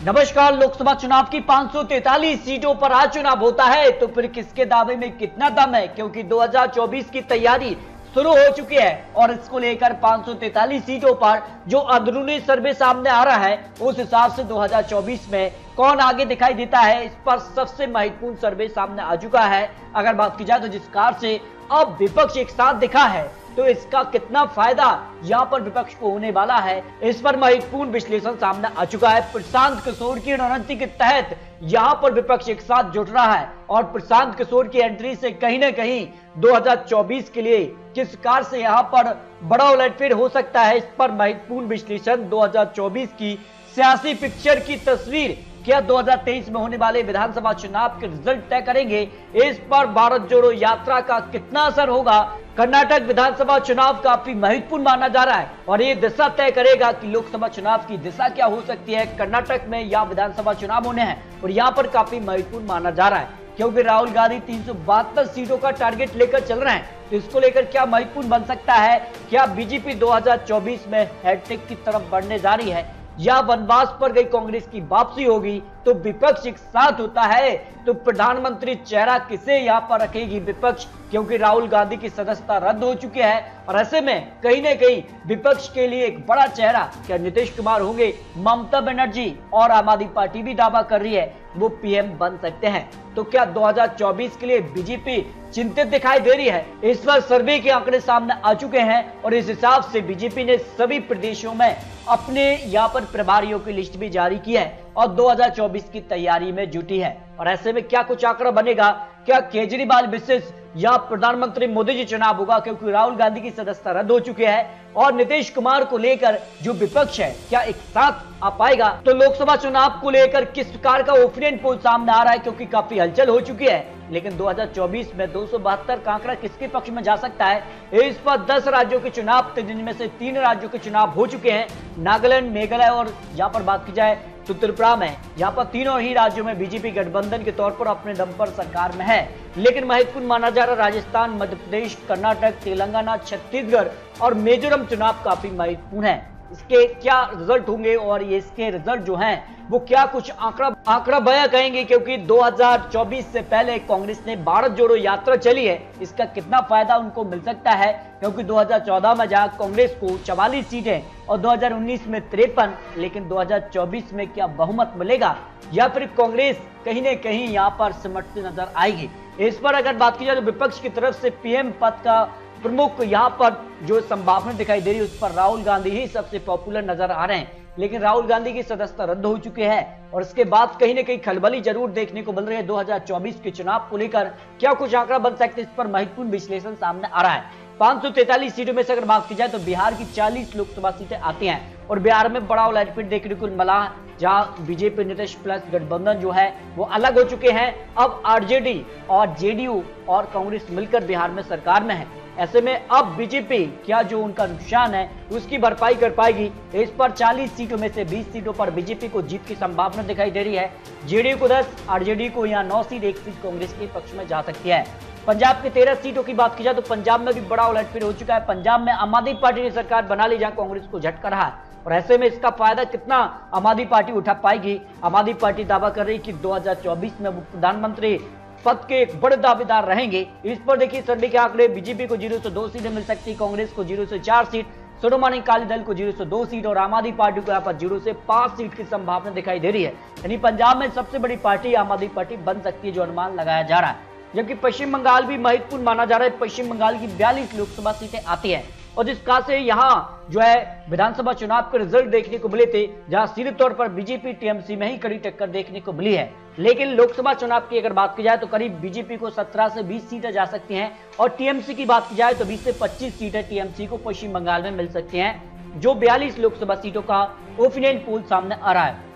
नमस्कार। लोकसभा चुनाव की 543 सीटों पर आज चुनाव होता है तो फिर किसके दावे में कितना दम है, क्योंकि 2024 की तैयारी शुरू हो चुकी है और इसको लेकर 543 सीटों पर जो अंदरूनी सर्वे सामने आ रहा है उस हिसाब से 2024 में कौन आगे दिखाई देता है, इस पर सबसे महत्वपूर्ण सर्वे सामने आ चुका है। अगर बात की जाए तो जिस कार से अब विपक्ष एक साथ दिखा है तो इसका कितना फायदा यहां पर विपक्ष को होने वाला है, इस पर महत्वपूर्ण विश्लेषण सामने आ चुका है। प्रशांत किशोर की रणनीति के तहत यहां पर विपक्ष एक साथ जुट रहा है और प्रशांत किशोर की एंट्री से कहीं ना कहीं 2024 के लिए किस कार से यहां पर बड़ा उलटफेर हो सकता है, इस पर महत्वपूर्ण विश्लेषण 2024 की सियासी पिक्चर की तस्वीर क्या 2023 में होने वाले विधानसभा चुनाव के रिजल्ट तय करेंगे। इस पर भारत जोड़ो यात्रा का कितना असर होगा, कर्नाटक विधानसभा चुनाव काफी महत्वपूर्ण माना जा रहा है और ये दिशा तय करेगा कि लोकसभा चुनाव की दिशा क्या हो सकती है कर्नाटक में या विधानसभा चुनाव होने हैं। और यहाँ पर काफी महत्वपूर्ण माना जा रहा है क्योंकि राहुल गांधी 372 सीटों का टारगेट लेकर चल रहे हैं, तो इसको लेकर क्या महत्वपूर्ण बन सकता है। क्या बीजेपी 2024 में हैट्रिक की तरफ बढ़ने जा रही है या वनवास पर गई कांग्रेस की वापसी होगी। तो विपक्ष एक साथ होता है तो प्रधानमंत्री चेहरा किसे यहां पर रखेगी विपक्ष, क्योंकि राहुल गांधी की सदस्यता रद्द हो चुकी है और ऐसे में कहीं ना कहीं विपक्ष के लिए एक बड़ा चेहरा क्या नीतीश कुमार होंगे। ममता बनर्जी और आम आदमी पार्टी भी दावा कर रही है वो पीएम बन सकते हैं। तो क्या 2024 के लिए बीजेपी चिंतित दिखाई दे रही है, इस पर सर्वे के आंकड़े सामने आ चुके हैं और इस हिसाब से बीजेपी ने सभी प्रदेशों में अपने यहाँ पर प्रभारियों की लिस्ट भी जारी की है और 2024 की तैयारी में जुटी है। और ऐसे में क्या कुछ आंकड़ा बनेगा, क्या केजरीवाल विशेष या प्रधानमंत्री मोदी जी चुनाव होगा, क्योंकि राहुल गांधी की सदस्यता रद्द हो चुकी है और नीतीश कुमार को लेकर जो विपक्ष है क्या एक साथ आ पाएगा। तो लोकसभा चुनाव को लेकर किस प्रकार का ओपिनियन पोल सामने आ रहा है, क्योंकि काफी हलचल हो चुकी है, लेकिन 2024 में 272 का आंकड़ा किसके पक्ष में जा सकता है। इस पर 10 राज्यों के चुनाव थे जिनमें से 3 राज्यों के चुनाव हो चुके हैं, नागालैंड, मेघालय और यहाँ पर बात की जाए तो त्रिपुरा में। यहाँ पर तीनों ही राज्यों में बीजेपी गठबंधन के तौर पर अपने दम पर सरकार में है, लेकिन महत्वपूर्ण माना जा रहा राजस्थान, मध्य प्रदेश, कर्नाटक, तेलंगाना, छत्तीसगढ़ और मिजोरम चुनाव काफी महत्वपूर्ण है। इसके क्या रिजल्ट होंगे और ये इसके रिजल्ट जो हैं वो क्या कुछ आंकड़ा बयां कहेंगे, क्योंकि 2024 से पहले कांग्रेस ने भारत जोड़ो यात्रा चली है, इसका कितना फायदा उनको मिल सकता है, क्योंकि 2014 में जहां कांग्रेस को 44 सीटें और 2019 में 53, लेकिन 2024 में क्या बहुमत मिलेगा या फिर कांग्रेस कहीं ना कहीं यहां पर सिमटती नजर आएगी। इस पर अगर बात की जाए तो विपक्ष की तरफ से पीएम पद का प्रमुख यहां पर जो संभावना दिखाई दे रही है उस पर राहुल गांधी ही सबसे पॉपुलर नजर आ रहे हैं, लेकिन राहुल गांधी की सदस्यता रद्द हो चुकी है और इसके बाद कहीं ना कहीं खलबली जरूर देखने को मिल रही है। 2024 के चुनाव को लेकर क्या कुछ आंकड़ा बन सकते हैं, इस पर महत्वपूर्ण विश्लेषण सामने आ रहा है। 543 सीटों में से अगर बात की जाए तो बिहार की 40 लोकसभा सीटें आती हैं और बिहार में बड़ा उलटफेर देखने को मिला, जहां बीजेपी नीतीश प्लस गठबंधन जो है वो अलग हो चुके हैं। अब आरजेडी और जेडीयू और कांग्रेस मिलकर बिहार में सरकार में है। ऐसे में अब बीजेपी क्या जो उनका नुकसान है उसकी भरपाई कर पाएगी। इस पर 40 सीटों में से 20 सीटों पर बीजेपी को जीत की संभावना दिखाई दे रही है, जेडीयू को 10, आरजेडी को यहाँ 9 सीट, 1 सीट कांग्रेस के पक्ष में जा सकती है। पंजाब के 13 सीटों की बात की जाए तो पंजाब में भी बड़ा उलटफेर हो चुका है। पंजाब में आम आदमी पार्टी ने सरकार बना ली जहां कांग्रेस को झटका रहा है और ऐसे में इसका फायदा कितना आम आदमी पार्टी उठा पाएगी। आम आदमी पार्टी दावा कर रही है कि 2024 में वो प्रधानमंत्री पद के एक बड़े दावेदार रहेंगे। इस पर देखिए सर्वे के आंकड़े, बीजेपी को 0 से 2 सीटें मिल सकती, कांग्रेस को 0 से 4 सीट, शिरोमणि अकाली दल को 0 से 2 सीट और आम आदमी पार्टी को यहाँ पर 0 से 5 सीट की संभावना दिखाई दे रही है। यानी पंजाब में सबसे बड़ी पार्टी आम आदमी पार्टी बन सकती है जो अनुमान लगाया जा रहा है। जबकि पश्चिम बंगाल भी महत्वपूर्ण माना जा रहा है। पश्चिम बंगाल की 42 लोकसभा सीटें आती है और जिस कहा से यहाँ जो है विधानसभा चुनाव के रिजल्ट देखने को मिले थे, जहां सीधे तौर पर बीजेपी टीएमसी में ही कड़ी टक्कर देखने को मिली है, लेकिन लोकसभा चुनाव की अगर बात की जाए तो करीब बीजेपी को 17 से 20 सीटें जा सकती हैं और टीएमसी की बात की जाए तो 20 से 25 सीटें टीएमसी को पश्चिम बंगाल में मिल सकती हैं, जो 42 लोकसभा सीटों का ओपिनियन पोल सामने आ रहा है।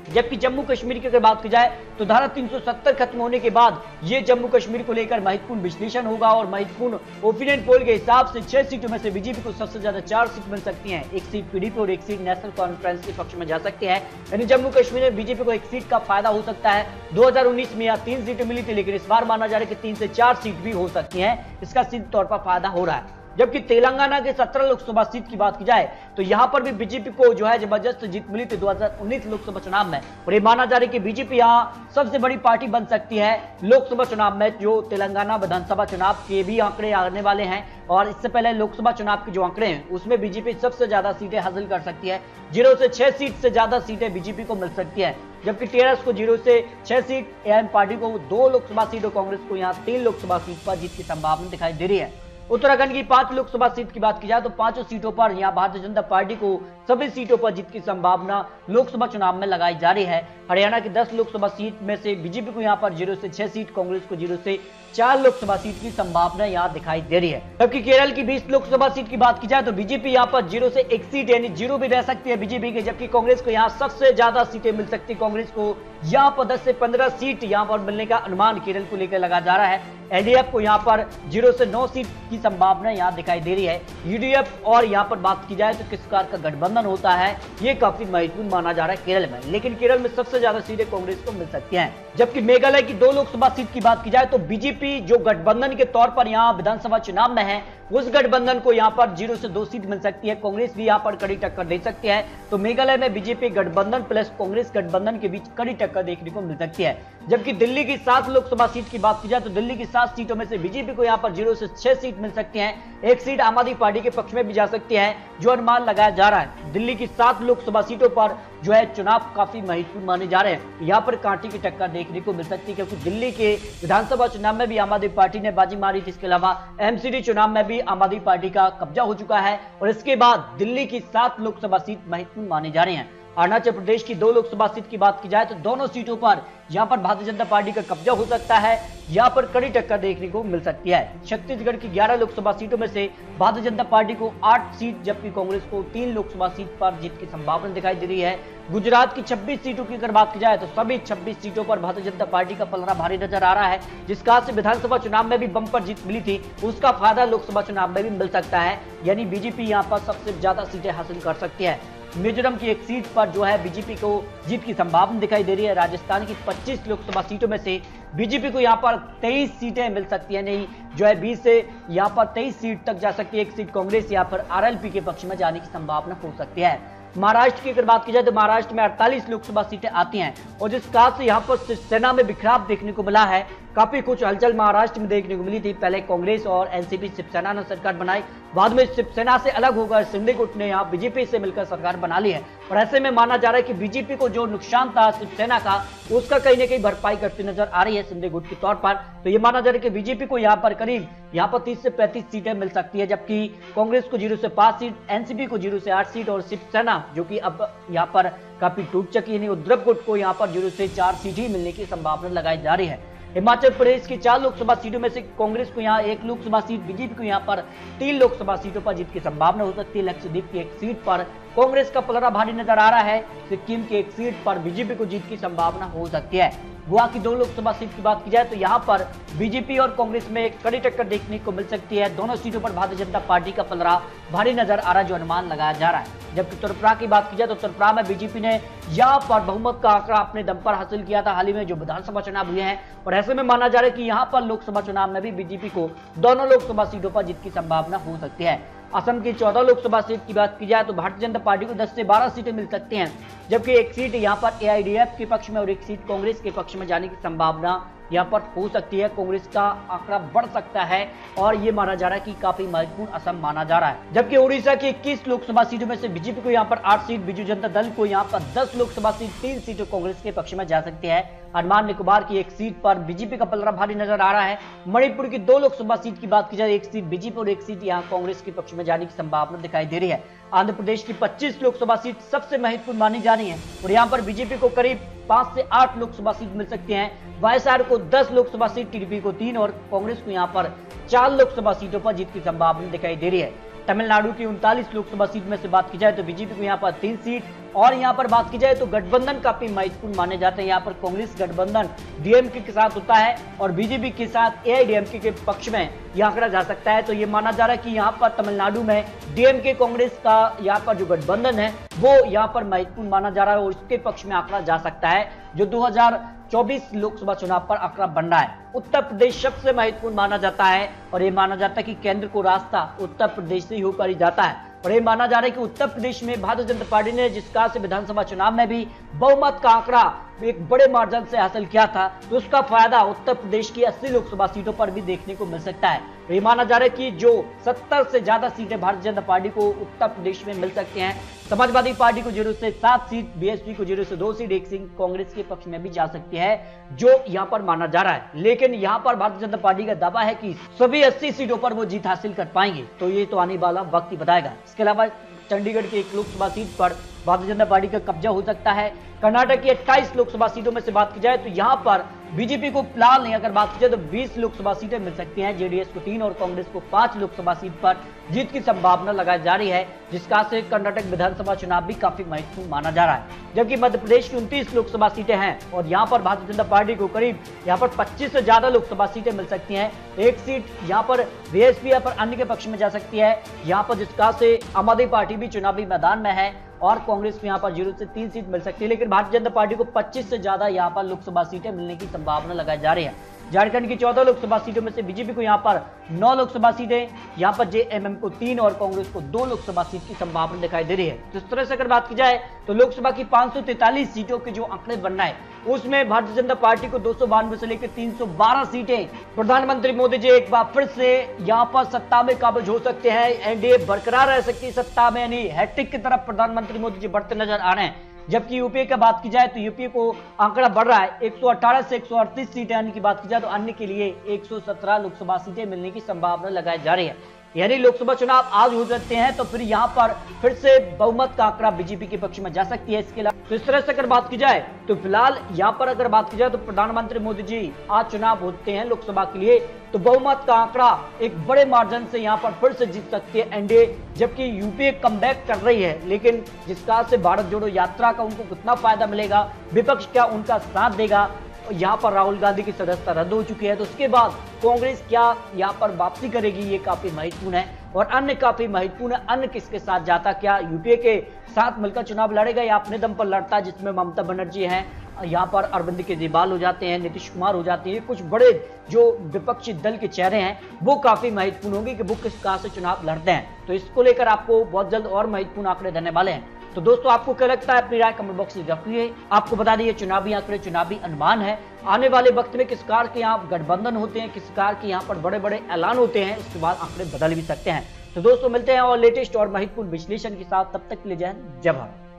जबकि जम्मू कश्मीर की अगर बात की जाए तो धारा 370 खत्म होने के बाद ये जम्मू कश्मीर को लेकर महत्वपूर्ण विश्लेषण होगा और महत्वपूर्ण ओपिनियन पोल के हिसाब से 6 सीटों में से बीजेपी को सबसे ज्यादा 4 सीट मिल सकती हैं, 1 सीट पीडीपी और 1 सीट नेशनल कॉन्फ्रेंस के पक्ष में जा सकती है। यानी जम्मू कश्मीर में बीजेपी को 1 सीट का फायदा हो सकता है। 2019 में यहाँ 3 सीटें मिली थी, लेकिन इस बार माना जा रहा है कि 3 से 4 सीट भी हो सकती है, इसका सीधे तौर पर फायदा हो रहा है। जबकि तेलंगाना के 17 लोकसभा सीट की बात की जाए तो यहां पर भी बीजेपी को जो है जबरदस्त जीत मिली थी 2019 लोकसभा चुनाव में, और ये माना जा रहा है कि बीजेपी यहां सबसे बड़ी पार्टी बन सकती है लोकसभा चुनाव में। जो तेलंगाना विधानसभा चुनाव के भी आंकड़े आने वाले हैं, और इससे पहले लोकसभा चुनाव के जो आंकड़े हैं उसमें बीजेपी सबसे ज्यादा सीटें हासिल कर सकती है। 0 से 6 सीट से ज्यादा सीटें बीजेपी को मिल सकती है, जबकि टीआरएस को 0 से 6 सीट, एआईएम पार्टी को 2 लोकसभा सीट और कांग्रेस को यहां 3 लोकसभा सीट पर जीत की संभावना दिखाई दे रही है। उत्तराखंड की 5 लोकसभा सीट की बात की जाए तो 5 सीटों पर यहां भारतीय जनता पार्टी को सभी सीटों पर जीत की संभावना लोकसभा चुनाव में लगाई जा रही है। हरियाणा की 10 लोकसभा सीट में से बीजेपी को यहां पर 0 से 6 सीट, कांग्रेस को 0 से 4 लोकसभा सीट की संभावना यहां दिखाई दे रही है। जबकि केरल की 20 लोकसभा सीट की बात की जाए तो बीजेपी यहां पर 0 से 1 सीट यानी 0 भी रह सकती है बीजेपी के, जबकि कांग्रेस को यहां सबसे ज्यादा सीटें मिल सकती है। कांग्रेस को यहां पर 10 से 15 सीट यहां पर मिलने का अनुमान केरल को लेकर लगाया जा रहा है। एलडीएफ को यहां पर 0 से 9 सीट की संभावना यहां दिखाई दे रही है। यूडीएफ और यहां पर बात की जाए तो किस प्रकार का गठबंधन होता है ये काफी महत्वपूर्ण माना जा रहा है केरल में, लेकिन केरल में सबसे ज्यादा सीटें कांग्रेस को मिल सकती हैं। जबकि मेघालय की 2 लोकसभा सीट की बात की जाए तो बीजेपी जो गठबंधन के तौर पर यहां विधानसभा चुनाव में है, उस गठबंधन को यहां पर 0 से 2 सीट मिल सकती है। कांग्रेस भी यहां पर कड़ी टक्कर दे सकती है, तो मेघालय में बीजेपी गठबंधन प्लस कांग्रेस गठबंधन के बीच कड़ी टक्कर देखने को मिल सकती है। जबकि दिल्ली की 7 लोकसभा सीट की बात की जाए तो दिल्ली की 7 सीटों में से बीजेपी को यहां पर 0 से 6 सीट मिल सकती है। 1 सीट आम आदमी पार्टी के पक्ष में भी जा सकती है, जो अनुमान लगाया जा रहा है। दिल्ली की 7 लोकसभा सीटों पर जो है चुनाव काफी महत्वपूर्ण माने जा रहे हैं, यहां पर कांटे की टक्कर देखने को मिल सकती है, क्योंकि दिल्ली के विधानसभा चुनाव में भी आम आदमी पार्टी ने बाजी मारी थी। इसके अलावा एमसीडी चुनाव में भी आम आदमी पार्टी का कब्जा हो चुका है, और इसके बाद दिल्ली की 7 लोकसभा सीट महत्वपूर्ण मानी जा रही हैं। अरुणाचल प्रदेश की 2 लोकसभा सीट की बात की जाए तो दोनों सीटों पर यहां पर भारतीय जनता पार्टी का कब्जा हो सकता है, यहां पर कड़ी टक्कर देखने को मिल सकती है। छत्तीसगढ़ की 11 लोकसभा सीटों में से भारतीय जनता पार्टी को 8 सीट, जबकि कांग्रेस को 3 लोकसभा सीट पर जीत की संभावना दिखाई दे रही है। गुजरात की 26 सीटों की अगर बात की जाए तो सभी 26 सीटों पर भारतीय जनता पार्टी का पलड़ा भारी नजर आ रहा है, जिस कारण से विधानसभा चुनाव में भी बम्पर जीत मिली थी, उसका फायदा लोकसभा चुनाव में भी मिल सकता है, यानी बीजेपी यहां पर सबसे ज्यादा सीटें हासिल कर सकती है। मिजोरम की 1 सीट पर जो है बीजेपी को जीत की संभावना दिखाई दे रही है। राजस्थान की 25 लोकसभा सीटों में से बीजेपी को यहां पर 23 सीटें मिल सकती है, नहीं जो है 20 से यहां पर 23 सीट तक जा सकती है। 1 सीट कांग्रेस यहां पर आरएलपी के पक्ष में जाने की संभावना हो सकती है। महाराष्ट्र की अगर बात की जाए तो महाराष्ट्र में 48 लोकसभा सीटें आती हैं, और जिस कारण से यहां पर शिवसेना में बिखराव देखने को मिला है। काफी कुछ हलचल महाराष्ट्र में देखने को मिली थी। पहले कांग्रेस और एनसीपी शिवसेना ने सरकार बनाई, बाद में शिवसेना से अलग होकर शिंदे गुट ने यहां बीजेपी से मिलकर सरकार बना ली है, और ऐसे में माना जा रहा है कि बीजेपी को जो नुकसान था शिवसेना का, उसका कहीं ना कहीं भरपाई करती नजर आ रही है शिंदे गुट के तौर पर। तो ये माना जा रहा है कि बीजेपी को यहाँ पर करीब 30 से 35 सीटें मिल सकती है, जबकि कांग्रेस को 0 से 5 सीट, एनसीपी को 0 से 8 सीट, और शिवसेना जो कि अब यहाँ पर काफी टूट चुकी है, उद्धव गुट को यहाँ पर 0 से 4 सीट ही मिलने की संभावना लगाई जा रही है। हिमाचल प्रदेश की 4 लोकसभा सीटों में से कांग्रेस को यहाँ 1 लोकसभा सीट, बीजेपी को यहाँ पर 3 लोकसभा सीटों पर जीत की संभावना हो सकती है। लक्षद्वीप की 1 सीट पर कांग्रेस का पलड़ा भारी नजर आ रहा है। सिक्किम की 1 सीट पर बीजेपी को जीत की संभावना हो सकती है। गोवा की 2 लोकसभा सीट की बात की जाए तो यहाँ पर बीजेपी और कांग्रेस में एक कड़ी टक्कर देखने को मिल सकती है। दोनों सीटों पर भारतीय जनता पार्टी का पलड़ा भारी नजर आ रहा है, जो अनुमान लगाया जा रहा है। जबकि त्रिपुरा की बात की जाए तो त्रिपुरा में बीजेपी ने यहाँ पर बहुमत का आंकड़ा अपने दम पर हासिल किया था हाल ही में जो विधानसभा चुनाव हुए हैं, और ऐसे में माना जा रहा है कि यहाँ पर लोकसभा चुनाव में भी बीजेपी को दोनों लोकसभा सीटों पर जीत की संभावना हो सकती है। असम की 14 लोकसभा सीट की बात की जाए तो भारतीय जनता पार्टी को 10 से 12 सीटें मिल सकती हैं, जबकि 1 सीट यहां पर एआईडीएफ के पक्ष में और 1 सीट कांग्रेस के पक्ष में जाने की संभावना यहां पर हो सकती है। कांग्रेस का आंकड़ा बढ़ सकता है, और ये माना जा रहा है कि काफी महत्वपूर्ण असम माना जा रहा है। जबकि उड़ीसा की 21 लोकसभा सीटों में से बीजेपी को यहां पर 8 सीट, बीजू जनता दल को यहां पर 10 लोकसभा सीट, 3 सीटें कांग्रेस के पक्ष में जा सकती है। अंडमान निकोबार की 1 सीट पर बीजेपी का पलड़ा भारी नजर आ रहा है। मणिपुर की 2 लोकसभा सीट की बात की जाए, 1 सीट बीजेपी और 1 सीट यहां कांग्रेस के पक्ष में जाने की संभावना दिखाई दे रही है। आंध्र प्रदेश की 25 लोकसभा सीट सबसे महत्वपूर्ण मानी जा रही है, और यहां पर बीजेपी को करीब 5 से 8 लोकसभा सीट मिल सकती हैं। वाईएसआर को 10 लोकसभा सीट, टीडीपी को 3 और कांग्रेस को यहां पर 4 लोकसभा सीटों पर जीत की संभावना दिखाई दे रही है। तमिलनाडु की 39 लोकसभा सीट में से बात की जाए तो बीजेपी को यहां पर 3 सीट, और यहाँ पर बात की जाए तो गठबंधन काफी महत्वपूर्ण माने जाते हैं। यहाँ पर कांग्रेस गठबंधन डीएमके के साथ होता है और बीजेपी के साथ एआईडीएमके के पक्ष में यह आंकड़ा जा सकता है। तो ये माना जा रहा है कि यहाँ पर तमिलनाडु में डीएमके कांग्रेस का यहाँ पर जो गठबंधन है वो यहाँ पर महत्वपूर्ण माना जा रहा है और उसके पक्ष में आंकड़ा जा सकता है, जो 2024 लोकसभा चुनाव पर आंकड़ा बन रहा है। उत्तर प्रदेश सबसे महत्वपूर्ण माना जाता है और ये माना जाता है कि केंद्र को रास्ता उत्तर प्रदेश से ही होकर ही जाता है। और ये माना जा रहा है कि उत्तर प्रदेश में भारतीय जनता पार्टी ने जिस प्रकार से विधानसभा चुनाव में भी बहुमत का आंकड़ा एक बड़े मार्जिन से हासिल किया था, तो उसका फायदा उत्तर प्रदेश की 80 लोकसभा सीटों पर भी देखने को मिल सकता है। ये माना जा रहा है कि जो 70 से ज्यादा सीटें भारतीय जनता पार्टी को उत्तर प्रदेश में मिल सकती हैं। समाजवादी पार्टी को 0 से 7 सीट, बीएसपी को 0 से 2 सीट, एक सीट कांग्रेस के पक्ष में भी जा सकती है, जो यहाँ पर माना जा रहा है। लेकिन यहाँ पर भारतीय जनता पार्टी का दावा है कि सभी 80 सीटों पर वो जीत हासिल कर पाएंगे, तो ये तो आने वाला वक्त ही बताएगा। इसके अलावा चंडीगढ़ की एक लोकसभा सीट पर भारतीय जनता पार्टी का कब्जा हो सकता है। कर्नाटक की 28 लोकसभा सीटों में से बात की जाए तो यहाँ पर बीजेपी को फिलहाल नहीं, अगर बात की जाए तो 20 लोकसभा सीटें मिल सकती हैं। जेडीएस को 3 और कांग्रेस को 5 लोकसभा सीट पर जीत की संभावना लगाई जा रही है, जिसका से कर्नाटक विधानसभा चुनाव भी काफी महत्वपूर्ण माना जा रहा है। जबकि मध्य प्रदेश की 29 लोकसभा सीटें हैं और यहाँ पर भारतीय जनता पार्टी को करीब यहाँ पर 25 से ज्यादा लोकसभा सीटें मिल सकती हैं। एक सीट यहाँ पर बीएसपी या पर अन्य के पक्ष में जा सकती है, यहाँ पर जिसका से आम आदमी पार्टी भी चुनावी मैदान में है और कांग्रेस को यहाँ पर 0 से 3 सीट मिल सकती है। लेकिन भारतीय जनता पार्टी को 25 से ज्यादा यहाँ पर लोकसभा सीटें मिलने की संभावना लगाई जा रही है। झारखंड की 14 लोकसभा सीटों में से बीजेपी को यहाँ पर 9 लोकसभा सीटें, यहाँ पर जेएमएम को 3 और कांग्रेस को 2 लोकसभा सीट की संभावना दिखाई दे रही है। तो इस तरह से अगर बात की जाए तो लोकसभा की 543 सीटों के जो आंकड़े बन रहे हैं उसमें भारतीय जनता पार्टी को 292 से लेकर 312 सीटें, प्रधानमंत्री मोदी जी एक बार फिर से यहाँ पर सत्ता में काबिज हो सकते हैं, एनडीए बरकरार रह सकती है सत्ता में, यानी हैट्रिक की तरफ प्रधानमंत्री मोदी जी बढ़ते नजर आ रहे हैं। जबकि यूपीए की बात की जाए तो यूपीए को आंकड़ा बढ़ रहा है 118 से 138 सीटें, अन्य की बात की जाए तो अन्य के लिए 117 लोकसभा सीटें मिलने की संभावना लगाई जा रही है। यानी लोकसभा चुनाव आज हो सकते हैं तो फिर यहाँ पर फिर से बहुमत का आंकड़ा बीजेपी के पक्ष में जा सकती है। इसके अलावा तो इस तरह से अगर बात की जाए तो फिलहाल यहाँ पर अगर बात की जाए तो प्रधानमंत्री मोदी जी आज चुनाव होते हैं लोकसभा के लिए, तो बहुमत का आंकड़ा एक बड़े मार्जिन से यहाँ पर फिर से जीत सकती है एनडीए। जबकि यूपीए कमबैक कर रही है, लेकिन जिसका से भारत जोड़ो यात्रा का उनको कितना फायदा मिलेगा, विपक्ष क्या उनका साथ देगा, यहाँ पर राहुल गांधी की सदस्यता रद्द हो चुकी है, तो उसके बाद कांग्रेस क्या यहाँ पर वापसी करेगी, ये काफी महत्वपूर्ण है। और अन्य काफी महत्वपूर्ण है, अन्य किसके साथ जाता, क्या यूपीए के साथ मिलकर चुनाव लड़ेगा या अपने दम पर लड़ता है, जिसमें ममता बनर्जी है, यहाँ पर अरविंद केजरीवाल हो जाते हैं, नीतीश कुमार हो जाते हैं, कुछ बड़े जो विपक्षी दल के चेहरे हैं वो काफी महत्वपूर्ण होंगे कि वो किस प्रकार से चुनाव लड़ते हैं। तो इसको लेकर आपको बहुत जल्द और महत्वपूर्ण आंकड़े देने वाले हैं। तो दोस्तों आपको क्या लगता है, अपनी राय कमेंट बॉक्स में रखिए। आपको बता दिए चुनावी आंकड़े चुनावी अनुमान है, आने वाले वक्त में किस कार के यहाँ गठबंधन होते हैं, किस कार के यहाँ पर बड़े बड़े ऐलान होते हैं, इसके बाद आंकड़े बदल भी सकते हैं। तो दोस्तों मिलते हैं और लेटेस्ट और महत्वपूर्ण विश्लेषण के साथ, तब तक के लिए जय हिंद जय भारत।